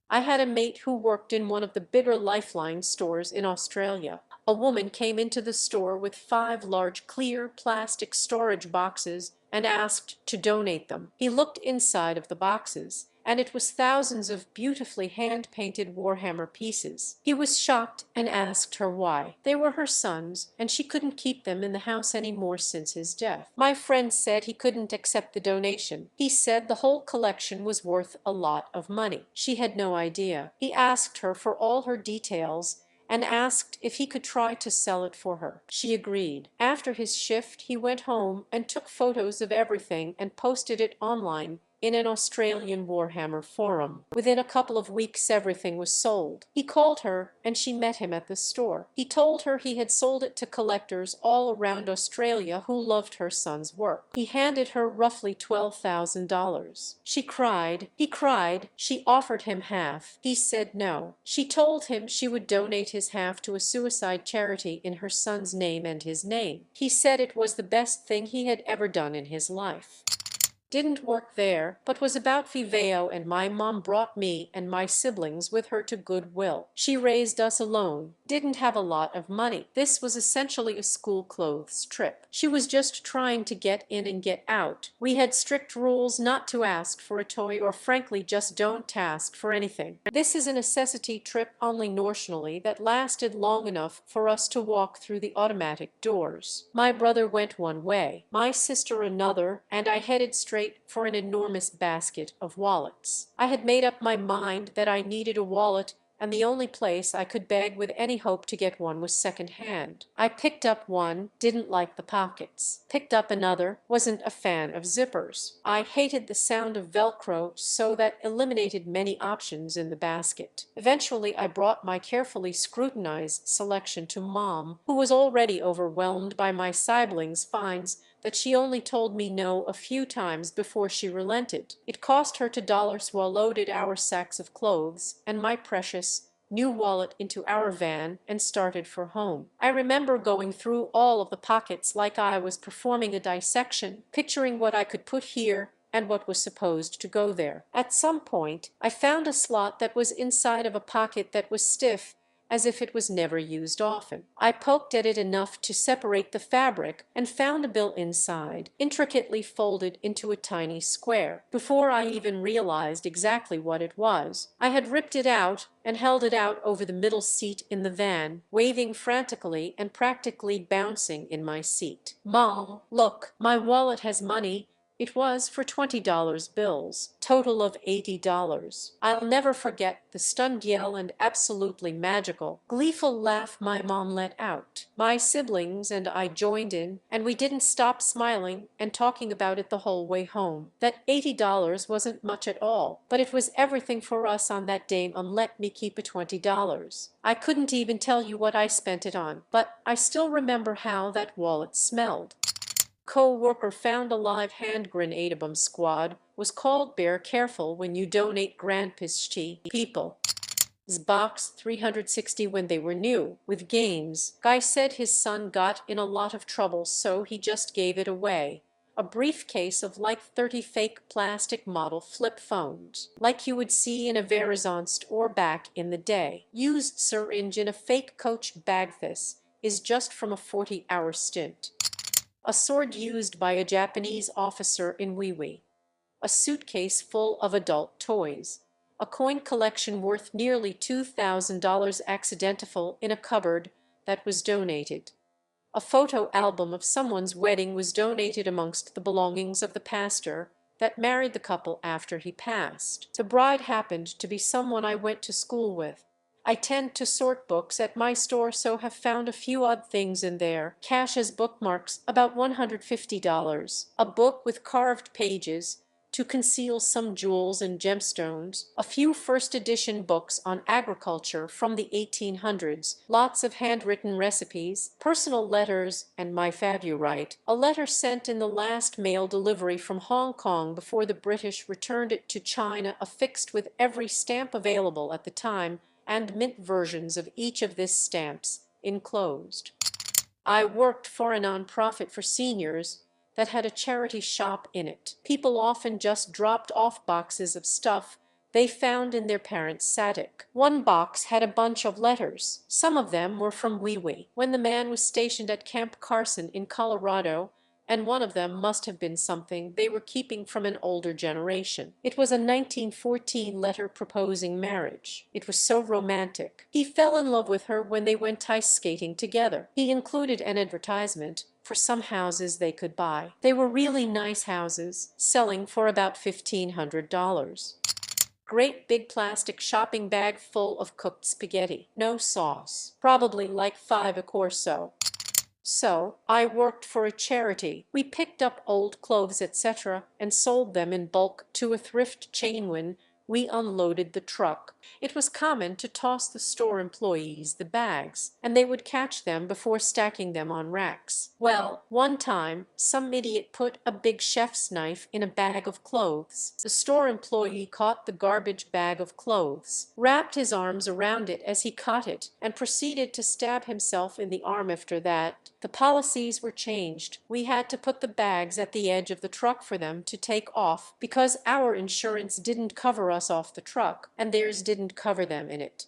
I had a mate who worked in one of the bigger Lifeline stores in Australia. A woman came into the store with 5 large clear plastic storage boxes and asked to donate them. He looked inside of the boxes, and it was thousands of beautifully hand-painted Warhammer pieces. He was shocked and asked her why. They were her son's, and she couldn't keep them in the house anymore since his death. My friend said he couldn't accept the donation. He said the whole collection was worth a lot of money. She had no idea. He asked her for all her details and asked if he could try to sell it for her. She agreed. After his shift, he went home and took photos of everything and posted it online in an Australian Warhammer forum. Within a couple of weeks, everything was sold. He called her and she met him at the store. He told her he had sold it to collectors all around Australia who loved her son's work. He handed her roughly $12,000. She cried. He cried. She offered him half. He said no. She told him she would donate his half to a suicide charity in her son's name and his name. He said it was the best thing he had ever done in his life. Didn't work there, but was about Viveo, and my mom brought me and my siblings with her to Goodwill. She raised us alone, didn't have a lot of money. This was essentially a school clothes trip. She was just trying to get in and get out. We had strict rules not to ask for a toy, or frankly just don't ask for anything. This is a necessity trip only notionally that lasted long enough for us to walk through the automatic doors. My brother went one way, my sister another, and I headed straight for an enormous basket of wallets. I had made up my mind that I needed a wallet, and the only place I could beg with any hope to get one was second-hand. I picked up one, didn't like the pockets. Picked up another, wasn't a fan of zippers. I hated the sound of Velcro, so that eliminated many options in the basket. Eventually, I brought my carefully scrutinized selection to Mom, who was already overwhelmed by my siblings' finds that she only told me no a few times before she relented. It cost her $2 while loaded our sacks of clothes and my precious new wallet into our van and started for home. I remember going through all of the pockets like I was performing a dissection, picturing what I could put here and what was supposed to go there. At some point, I found a slot that was inside of a pocket that was stiff, as if it was never used often. I poked at it enough to separate the fabric and found a bill inside, intricately folded into a tiny square. Before I even realized exactly what it was, I had ripped it out and held it out over the middle seat in the van, waving frantically and practically bouncing in my seat. "Mom, look, my wallet has money." It was for $20 bills, total of $80. I'll never forget the stunned yell and absolutely magical, gleeful laugh my mom let out. My siblings and I joined in, and we didn't stop smiling and talking about it the whole way home. That $80 wasn't much at all, but it was everything for us on that day, and let me keep it $20. I couldn't even tell you what I spent it on, but I still remember how that wallet smelled. Co-worker found a live hand grenade bomb squad was called bear careful when you donate grandpisty people. Box 360 when they were new with games. Guy said his son got in a lot of trouble, so he just gave it away. A briefcase of like 30 fake plastic model flip phones, like you would see in a Verizon store back in the day. Used syringe in a fake Coach bag. This is just from a 40-hour stint. A sword used by a Japanese officer in Wee Wee. A suitcase full of adult toys. A coin collection worth nearly $2,000 accidental in a cupboard that was donated. A photo album of someone's wedding was donated amongst the belongings of the pastor that married the couple after he passed. The bride happened to be someone I went to school with. I tend to sort books at my store, so have found a few odd things in there. Cash as bookmarks, about $150. A book with carved pages to conceal some jewels and gemstones. A few first edition books on agriculture from the 1800s. Lots of handwritten recipes, personal letters, and my favorite, a letter sent in the last mail delivery from Hong Kong before the British returned it to China, affixed with every stamp available at the time, and mint versions of each of these stamps enclosed. I worked for a nonprofit for seniors that had a charity shop in it. People often just dropped off boxes of stuff they found in their parents' attic. One box had a bunch of letters. Some of them were from Wee Wee, when the man was stationed at Camp Carson in Colorado, and one of them must have been something they were keeping from an older generation. It was a 1914 letter proposing marriage. It was so romantic. He fell in love with her when they went ice skating together. He included an advertisement for some houses they could buy. They were really nice houses, selling for about $1,500. Great big plastic shopping bag full of cooked spaghetti. No sauce. Probably like 5 a corso. So, I worked for a charity. We picked up old clothes, etc., and sold them in bulk to a thrift chain when we unloaded the truck. It was common to toss the store employees the bags, and they would catch them before stacking them on racks. Well, one time, some idiot put a big chef's knife in a bag of clothes. The store employee caught the garbage bag of clothes, wrapped his arms around it as he caught it, and proceeded to stab himself in the arm after that. The policies were changed. We had to put the bags at the edge of the truck for them to take off because our insurance didn't cover us off the truck, and theirs didn't cover them in it.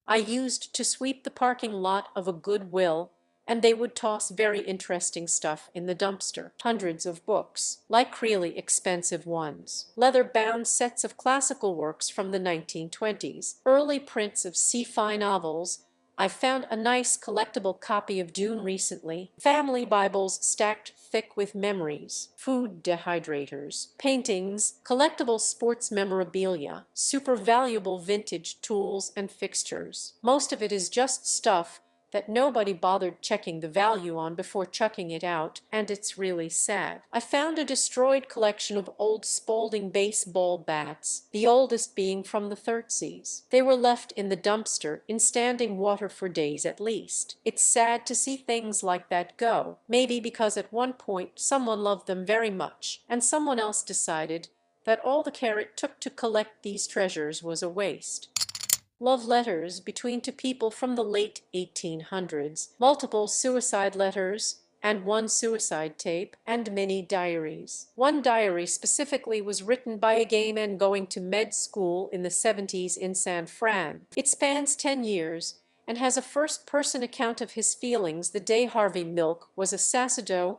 I used to sweep the parking lot of a Goodwill, and they would toss very interesting stuff in the dumpster. Hundreds of books, like really expensive ones. Leather-bound sets of classical works from the 1920s. Early prints of sci-fi novels. I found a nice collectible copy of Dune recently. Family Bibles stacked thick with memories. Food dehydrators. Paintings. Collectible sports memorabilia. Super valuable vintage tools and fixtures. Most of it is just stuff that nobody bothered checking the value on before chucking it out, and it's really sad. I found a destroyed collection of old Spalding baseball bats, the oldest being from the 30s. They were left in the dumpster in standing water for days at least. It's sad to see things like that go, maybe because at one point someone loved them very much, and someone else decided that all the care it took to collect these treasures was a waste. Love letters between two people from the late 1800s, multiple suicide letters, and one suicide tape, and many diaries. One diary specifically was written by a gay man going to med school in the 70s in San Fran. It spans 10 years and has a first-person account of his feelings the day Harvey Milk was assassinated.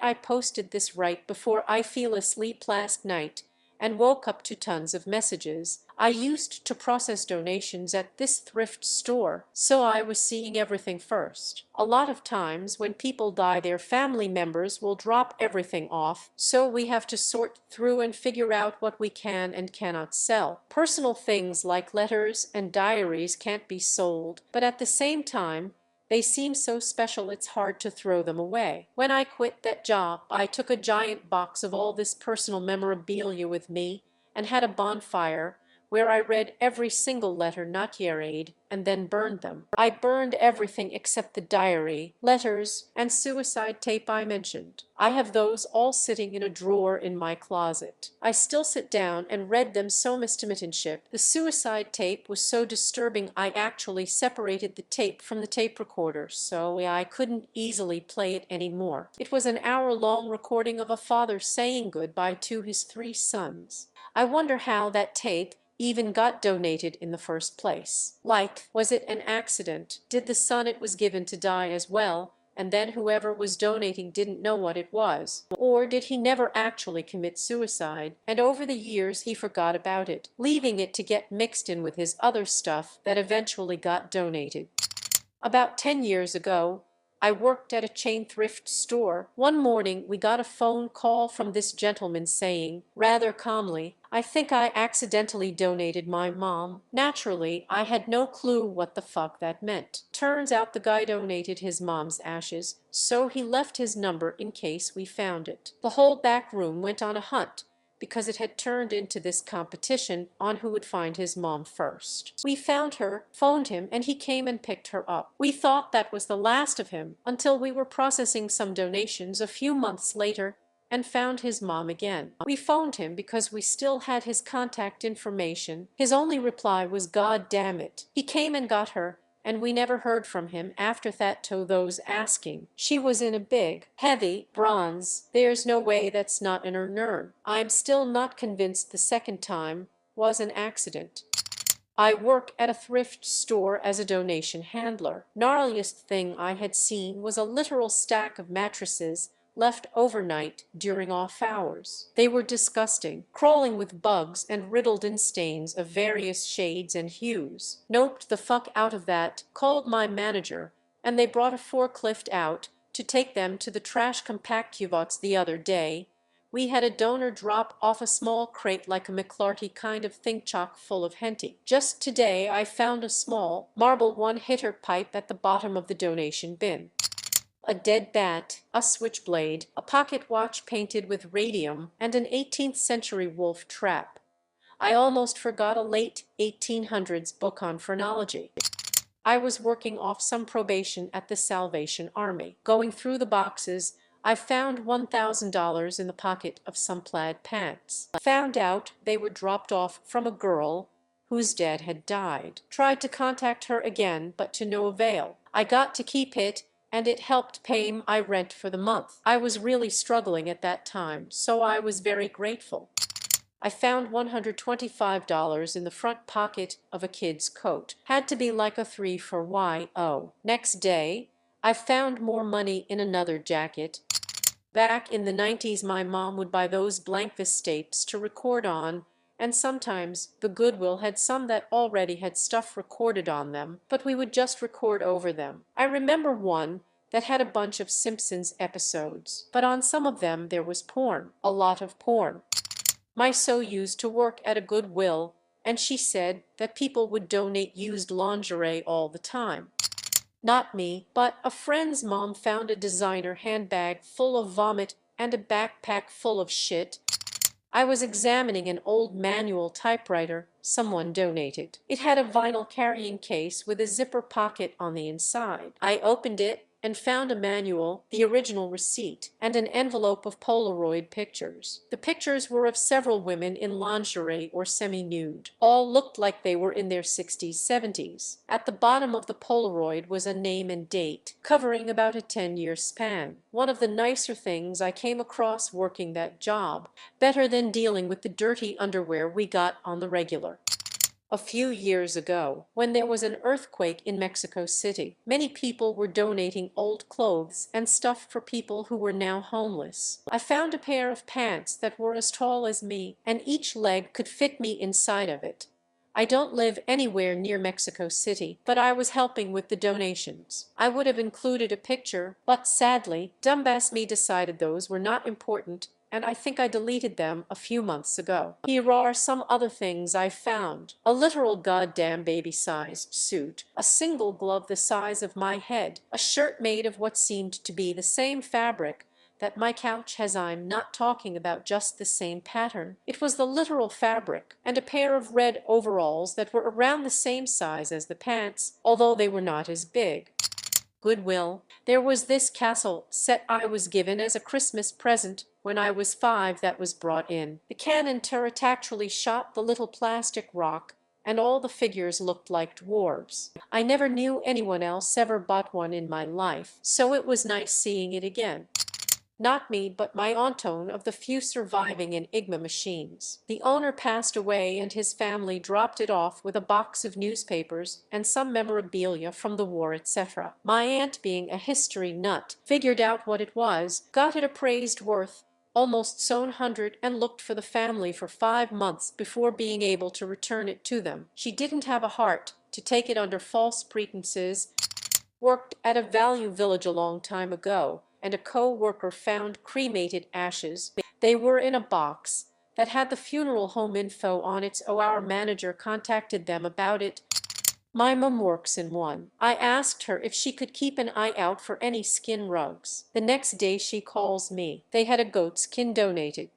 I posted this right before I fell asleep last night and woke up to tons of messages. I used to process donations at this thrift store, so I was seeing everything first. A lot of times when people die, their family members will drop everything off, so we have to sort through and figure out what we can and cannot sell. Personal things like letters and diaries can't be sold, but at the same time, they seem so special it's hard to throw them away. When I quit that job, I took a giant box of all this personal memorabilia with me and had a bonfire where I read every single letter not yet read and then burned them. I burned everything except the diary, letters, and suicide tape I mentioned. I have those all sitting in a drawer in my closet. I still sit down and read them so mystification. The suicide tape was so disturbing I actually separated the tape from the tape recorder so I couldn't easily play it anymore. It was an hour-long recording of a father saying goodbye to his 3 sons. I wonder how that tape even got donated in the first place. Like, was it an accident? Did the son it was given to die as well, and then whoever was donating didn't know what it was? Or did he never actually commit suicide, and over the years he forgot about it, leaving it to get mixed in with his other stuff that eventually got donated? About 10 years ago, I worked at a chain thrift store. One morning, we got a phone call from this gentleman saying, rather calmly, "I think I accidentally donated my mom." Naturally, I had no clue what the fuck that meant. Turns out the guy donated his mom's ashes, so he left his number in case we found it. The whole back room went on a hunt, because it had turned into this competition on who would find his mom first. We found her, phoned him, and he came and picked her up. We thought that was the last of him until we were processing some donations a few months later and found his mom again. We phoned him because we still had his contact information. His only reply was, "God damn it." He came and got her, and we never heard from him after that to those asking. She was in a big, heavy bronze. There's no way that's not an urn. I'm still not convinced the second time was an accident. I work at a thrift store as a donation handler. Gnarliest thing I had seen was a literal stack of mattresses left overnight during off hours. They were disgusting, crawling with bugs and riddled in stains of various shades and hues. Noped the fuck out of that, called my manager, and they brought a forklift out to take them to the trash compactuvats the other day. We had a donor drop off a small crate like a McClarty kind of thing chock full of henty. Just today I found a small marble one-hitter pipe at the bottom of the donation bin. A dead bat, a switchblade, a pocket watch painted with radium, and an 18th century wolf trap. I almost forgot a late 1800s book on phrenology. I was working off some probation at the Salvation Army. Going through the boxes, I found $1,000 in the pocket of some plaid pants. Found out they were dropped off from a girl whose dad had died. Tried to contact her again, but to no avail. I got to keep it, and it helped pay my rent for the month. I was really struggling at that time, so I was very grateful. I found $125 in the front pocket of a kid's coat. Had to be like a 3 for Y.O. Next day, I found more money in another jacket. Back in the 90s, my mom would buy those blankvis tapes to record on, and sometimes the Goodwill had some that already had stuff recorded on them, but we would just record over them. I remember one that had a bunch of Simpsons episodes, but on some of them there was porn, a lot of porn. My sew used to work at a Goodwill, and she said that people would donate used lingerie all the time. Not me, but a friend's mom found a designer handbag full of vomit and a backpack full of shit. I was examining an old manual typewriter someone donated. It had a vinyl carrying case with a zipper pocket on the inside. I opened it and found a manual, the original receipt, and an envelope of Polaroid pictures. The pictures were of several women in lingerie or semi-nude. All looked like they were in their 60s, 70s. At the bottom of the Polaroid was a name and date, covering about a 10-year span. One of the nicer things I came across working that job, better than dealing with the dirty underwear we got on the regular. A few years ago, when there was an earthquake in Mexico City, many people were donating old clothes and stuff for people who were now homeless. I found a pair of pants that were as tall as me, and each leg could fit me inside of it. I don't live anywhere near Mexico City, but I was helping with the donations. I would have included a picture, but sadly, dumbass me decided those were not important, and I think I deleted them a few months ago. Here are some other things I found. A literal goddamn baby-sized suit, a single glove the size of my head, a shirt made of what seemed to be the same fabric that my couch has. I'm not talking about just the same pattern. It was the literal fabric, and a pair of red overalls that were around the same size as the pants, although they were not as big. Goodwill. There was this castle set I was given as a Christmas present when I was 5 that was brought in. The cannon turret actually shot the little plastic rock, and all the figures looked like dwarves. I never knew anyone else ever bought one in my life, so it was nice seeing it again. Not me, but my Anton of the few surviving Enigma machines. The owner passed away and his family dropped it off with a box of newspapers and some memorabilia from the war, etc. My aunt, being a history nut, figured out what it was, got it appraised worth almost $700, and looked for the family for 5 months before being able to return it to them. She didn't have a heart to take it under false pretenses. Worked at a Value Village a long time ago, and a co-worker found cremated ashes. They were in a box that had the funeral home info on it, so our manager contacted them about it. My mom works in one. I asked her if she could keep an eye out for any skin rugs. The next day she calls me. They had a goat skin donated.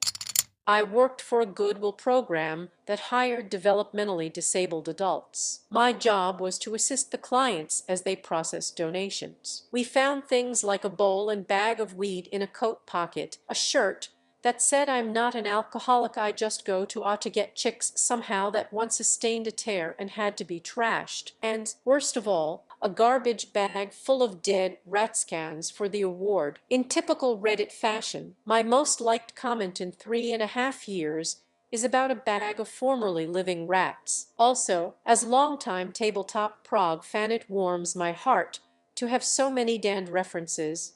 I worked for a Goodwill program that hired developmentally disabled adults. My job was to assist the clients as they processed donations. We found things like a bowl and bag of weed in a coat pocket, a shirt that said "I'm not an alcoholic, I just go to get chicks" somehow that once sustained a tear and had to be trashed, and, worst of all, a garbage bag full of dead rat scans for the award. In typical Reddit fashion, my most liked comment in 3.5 years is about a bag of formerly living rats. Also, as longtime tabletop prog fan, it warms my heart to have so many damned references.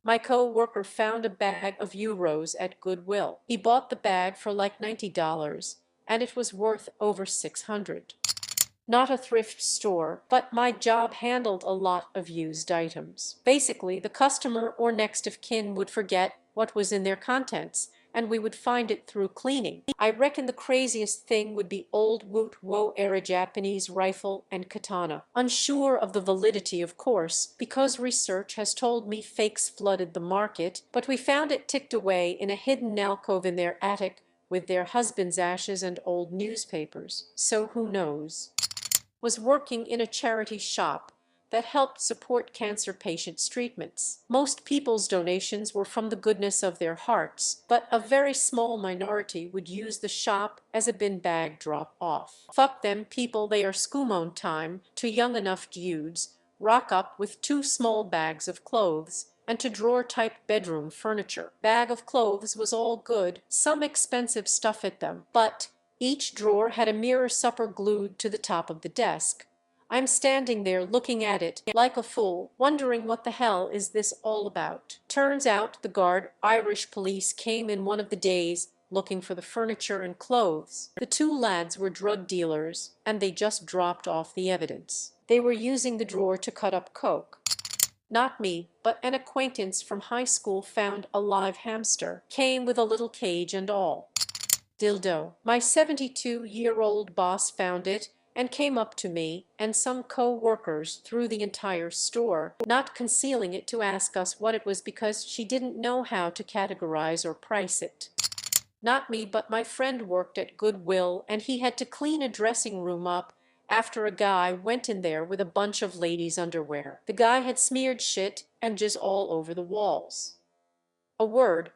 My co-worker found a bag of euros at Goodwill. He bought the bag for like $90, and it was worth over 600. Not a thrift store, but my job handled a lot of used items. Basically, the customer or next of kin would forget what was in their contents, and we would find it through cleaning. I reckon the craziest thing would be old Woot Wo era Japanese rifle and katana. Unsure of the validity, of course, because research has told me fakes flooded the market, but we found it ticked away in a hidden alcove in their attic with their husband's ashes and old newspapers. So who knows? Was working in a charity shop that helped support cancer patients' treatments. Most people's donations were from the goodness of their hearts, but a very small minority would use the shop as a bin bag drop-off. Fuck them people, they are skumon time to young enough dudes rock up with 2 small bags of clothes and to drawer-type bedroom furniture. Bag of clothes was all good, some expensive stuff at them, but each drawer had a mirror supper glued to the top of the desk. I'm standing there looking at it like a fool, wondering what the hell is this all about. Turns out the guard Irish police came in one of the days looking for the furniture and clothes. The 2 lads were drug dealers, and they just dropped off the evidence. They were using the drawer to cut up coke. Not me, but an acquaintance from high school found a live hamster. Came with a little cage and all. Dildo. My 72-year-old boss found it and came up to me and some co-workers through the entire store, not concealing it, to ask us what it was because she didn't know how to categorize or price it. Not me, but my friend worked at Goodwill and he had to clean a dressing room up after a guy went in there with a bunch of ladies' underwear. The guy had smeared shit and jizz all over the walls. A word.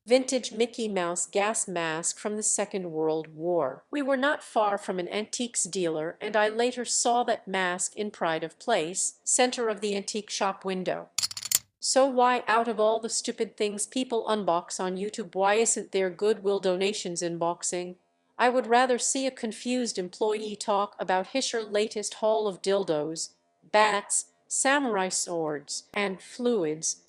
Vintage Mickey Mouse gas mask from the Second World War. We were not far from an antiques dealer, and I later saw that mask in pride of place, center of the antique shop window. So why, out of all the stupid things people unbox on YouTube, why isn't there Goodwill donations unboxing? I would rather see a confused employee talk about his latest haul of dildos, bats, samurai swords, and fluids.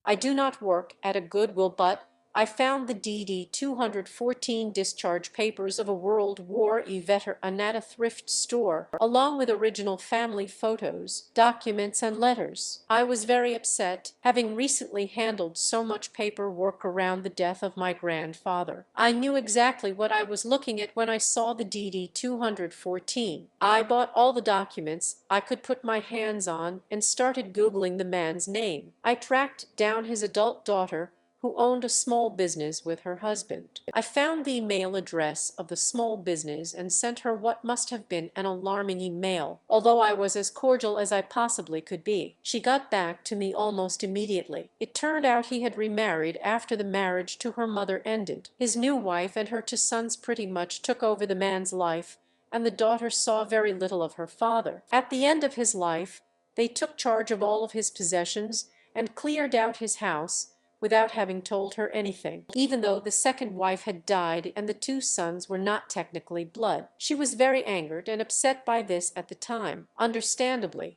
I do not work at a Goodwill, but I found the DD-214 discharge papers of a World War I veteran at a thrift store, along with original family photos, documents, and letters. I was very upset, having recently handled so much paperwork around the death of my grandfather. I knew exactly what I was looking at when I saw the DD-214. I bought all the documents I could put my hands on and started Googling the man's name. I tracked down his adult daughter, who owned a small business with her husband. I found the email address of the small business and sent her what must have been an alarming email, although I was as cordial as I possibly could be. She got back to me almost immediately. It turned out he had remarried after the marriage to her mother ended. His new wife and her 2 sons pretty much took over the man's life, and the daughter saw very little of her father. At the end of his life, they took charge of all of his possessions and cleared out his house, without having told her anything, even though the second wife had died and the 2 sons were not technically blood. She was very angered and upset by this at the time, understandably.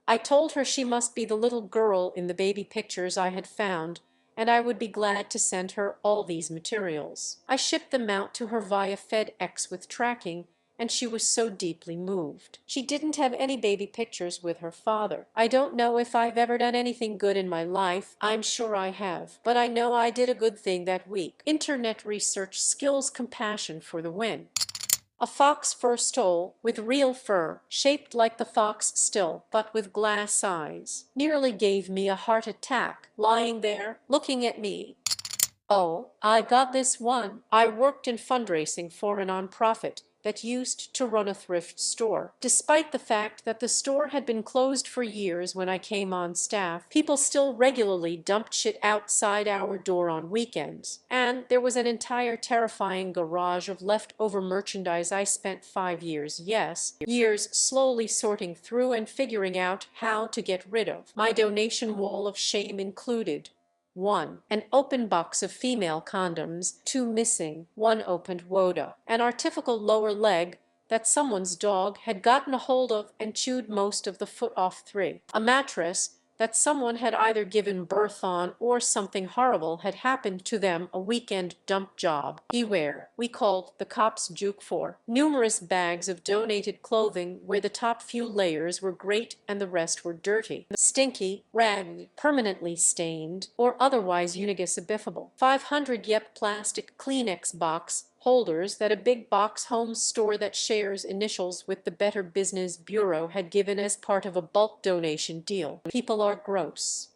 I told her she must be the little girl in the baby pictures I had found, and I would be glad to send her all these materials. I shipped them out to her via FedEx with tracking, and she was so deeply moved. She didn't have any baby pictures with her father. I don't know if I've ever done anything good in my life. I'm sure I have. But I know I did a good thing that week. Internet research skills, compassion for the win. A fox fur stole with real fur, shaped like the fox still, but with glass eyes. Nearly gave me a heart attack, lying there, looking at me. Oh, I got this one. I worked in fundraising for a nonprofit that used to run a thrift store. Despite the fact that the store had been closed for years when I came on staff, people still regularly dumped shit outside our door on weekends. And there was an entire terrifying garage of leftover merchandise I spent 5 years, yes, years, slowly sorting through and figuring out how to get rid of. My donation wall of shame included 1. An open box of female condoms, 2 missing, 1 opened WODA. An artificial lower leg that someone's dog had gotten a hold of and chewed most of the foot off. 3. A mattress that someone had either given birth on or something horrible had happened to them, a weekend dump job. Beware, we called the cops juke for numerous bags of donated clothing where the top few layers were great and the rest were dirty, stinky, ragged, permanently stained, or otherwise uniguessibifiable. 500 Yep plastic Kleenex box holders that a big box home store that shares initials with the Better Business Bureau had given as part of a bulk donation deal. People are gross.